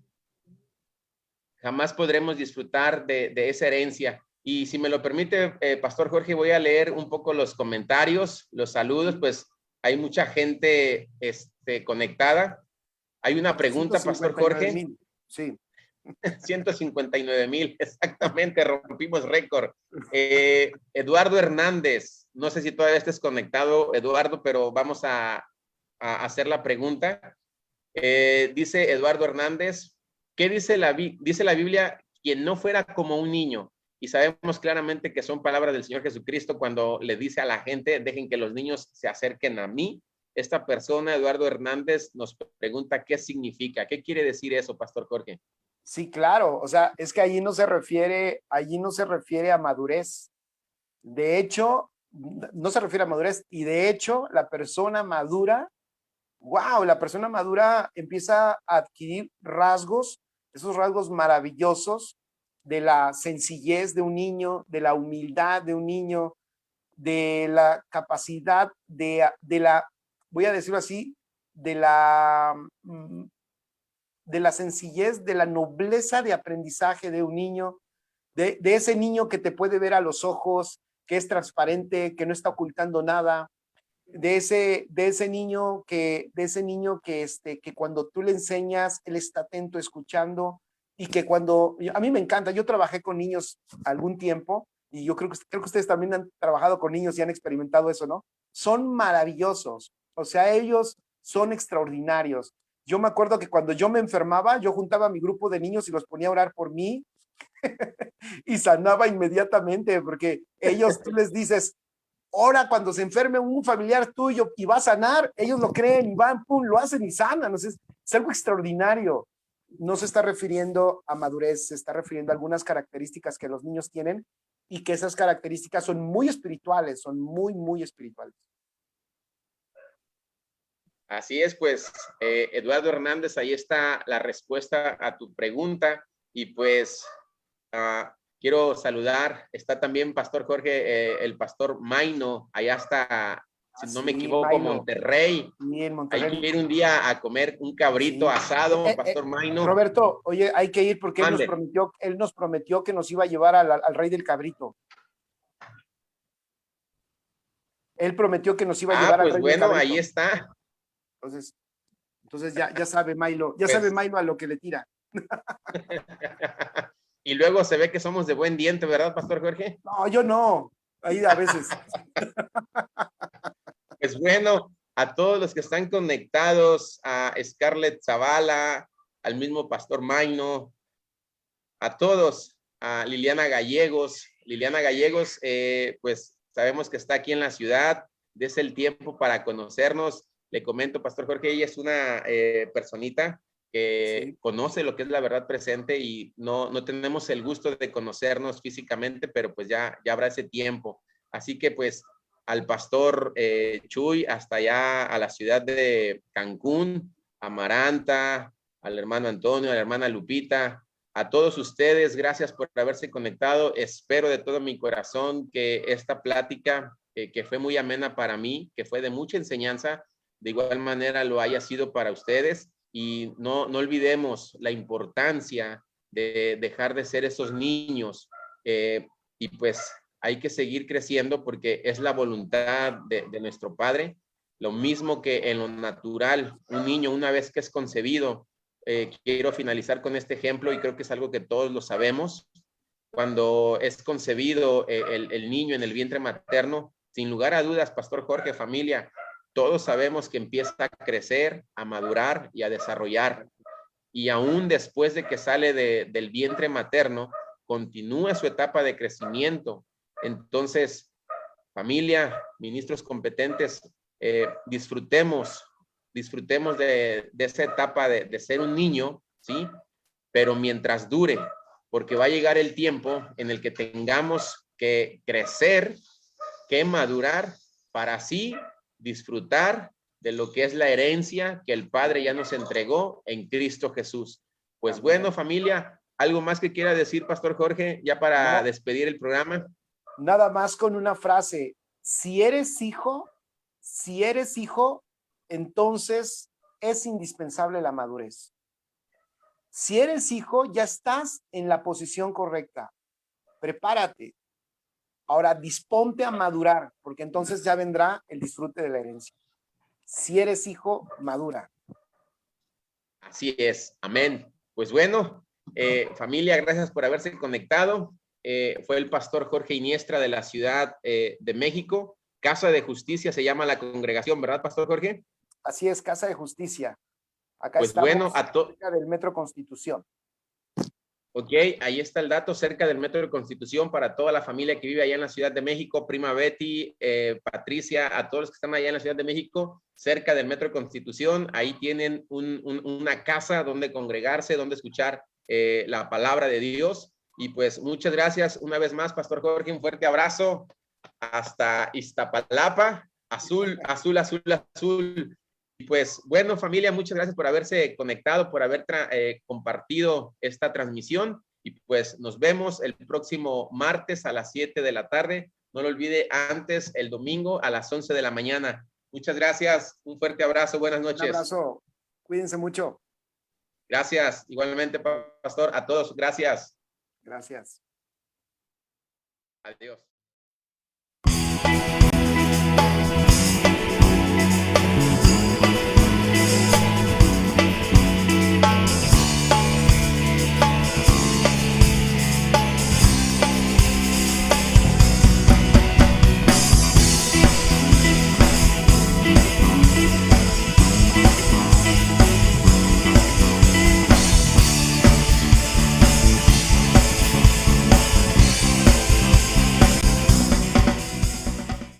podremos disfrutar de esa herencia. Y si me lo permite, Pastor Jorge, voy a leer un poco los comentarios, los saludos, pues hay mucha gente conectada. Hay una pregunta, Pastor Jorge. Sí. 159,000, exactamente, rompimos récord. Eduardo Hernández, no sé si todavía estés conectado, Eduardo, pero vamos a hacer la pregunta. Dice Eduardo Hernández, ¿qué dice la Biblia? Quien no fuera como un niño. Y sabemos claramente que son palabras del Señor Jesucristo cuando le dice a la gente, dejen que los niños se acerquen a mí. Esta persona, Eduardo Hernández, nos pregunta qué significa. ¿Qué quiere decir eso, Pastor Jorge? Sí, claro. O sea, es que allí no se refiere a madurez. De hecho, no se refiere a madurez. Y de hecho, la persona madura, la persona madura empieza a adquirir rasgos, esos rasgos maravillosos de la sencillez de un niño, de la humildad de un niño, de la capacidad de la, voy a decirlo así, de la sencillez, de la nobleza de aprendizaje de un niño, de ese niño que te puede ver a los ojos, que es transparente, que no está ocultando nada, de ese niño que cuando tú le enseñas, él está atento, escuchando, y que a mí me encanta, yo trabajé con niños algún tiempo y yo creo que ustedes también han trabajado con niños y han experimentado eso, ¿no? Son maravillosos, o sea, ellos son extraordinarios. Yo me acuerdo que cuando yo me enfermaba, yo juntaba a mi grupo de niños y los ponía a orar por mí y sanaba inmediatamente, porque ellos, tú les dices, ora cuando se enferme un familiar tuyo y va a sanar, ellos lo creen y van, pum, lo hacen y sanan. O sea, es algo extraordinario. No se está refiriendo a madurez, se está refiriendo a algunas características que los niños tienen y que esas características son muy espirituales, son muy, muy espirituales. Así es, pues, Eduardo Hernández, ahí está la respuesta a tu pregunta. Y pues, quiero saludar, está también Pastor Jorge, el Pastor Maino, allá está, si no me equivoco, Maino. Monterrey. Sí, en Hay Monterrey. que ir un día a comer un cabrito asado, Pastor Maino. Roberto, oye, hay que ir porque él nos prometió que nos iba a llevar al rey del cabrito. Él prometió que nos iba a llevar al rey del cabrito. Ahí está. Entonces ya sabe Mailo, sabe Mailo a lo que le tira. Y luego se ve que somos de buen diente, ¿verdad, Pastor Jorge? No, yo no. Ahí a veces. Pues bueno, a todos los que están conectados, a Scarlett Zavala, al mismo Pastor Maino, a todos, a Liliana Gallegos. Liliana Gallegos, pues sabemos que está aquí en la ciudad, desde el tiempo para conocernos. Le comento, Pastor Jorge, ella es una personita que conoce lo que es la verdad presente y no tenemos el gusto de conocernos físicamente, pero pues ya habrá ese tiempo. Así que pues al Pastor Chuy, hasta allá a la ciudad de Cancún, a Maranta, al hermano Antonio, a la hermana Lupita, a todos ustedes, gracias por haberse conectado. Espero de todo mi corazón que esta plática, que fue muy amena para mí, que fue de mucha enseñanza, de igual manera lo haya sido para ustedes. Y no olvidemos la importancia de dejar de ser esos niños. Y pues hay que seguir creciendo porque es la voluntad de nuestro Padre. Lo mismo que en lo natural, un niño una vez que es concebido, quiero finalizar con este ejemplo y creo que es algo que todos lo sabemos. Cuando es concebido el niño en el vientre materno, sin lugar a dudas, Pastor Jorge, familia, todos sabemos que empieza a crecer, a madurar y a desarrollar. Y aún después de que sale del vientre materno, continúa su etapa de crecimiento. Entonces, familia, ministros competentes, disfrutemos de esa etapa de ser un niño, ¿sí? Pero mientras dure, porque va a llegar el tiempo en el que tengamos que crecer, que madurar, para así disfrutar de lo que es la herencia que el Padre ya nos entregó en Cristo Jesús. Pues bueno, familia, ¿algo más que quiera decir, Pastor Jorge, ya para despedir el programa? Nada más con una frase: si eres hijo, entonces es indispensable la madurez. Si eres hijo, ya estás en la posición correcta. Prepárate. Ahora disponte a madurar, porque entonces ya vendrá el disfrute de la herencia. Si eres hijo, madura. Así es. Amén. Pues bueno, familia, gracias por haberse conectado. Fue el Pastor Jorge Iniestra de la Ciudad de México. Casa de Justicia se llama la congregación, ¿verdad, Pastor Jorge? Así es, Casa de Justicia. Acá pues estamos, bueno, cerca del Metro Constitución. Ok, ahí está el dato, cerca del Metro de Constitución, para toda la familia que vive allá en la Ciudad de México, prima Betty, Patricia, a todos los que están allá en la Ciudad de México, cerca del Metro de Constitución. Ahí tienen una casa donde congregarse, donde escuchar la palabra de Dios. Y pues muchas gracias una vez más, Pastor Jorge, un fuerte abrazo hasta Iztapalapa, azul, azul, azul, azul. Y pues bueno, familia, muchas gracias por haberse conectado, por haber compartido esta transmisión. Y pues nos vemos el próximo martes a las 7 de la tarde. No lo olvide, antes el domingo a las 11 de la mañana. Muchas gracias, un fuerte abrazo, buenas noches. Un abrazo, cuídense mucho. Gracias, igualmente, Pastor, a todos, gracias. Gracias. Adiós.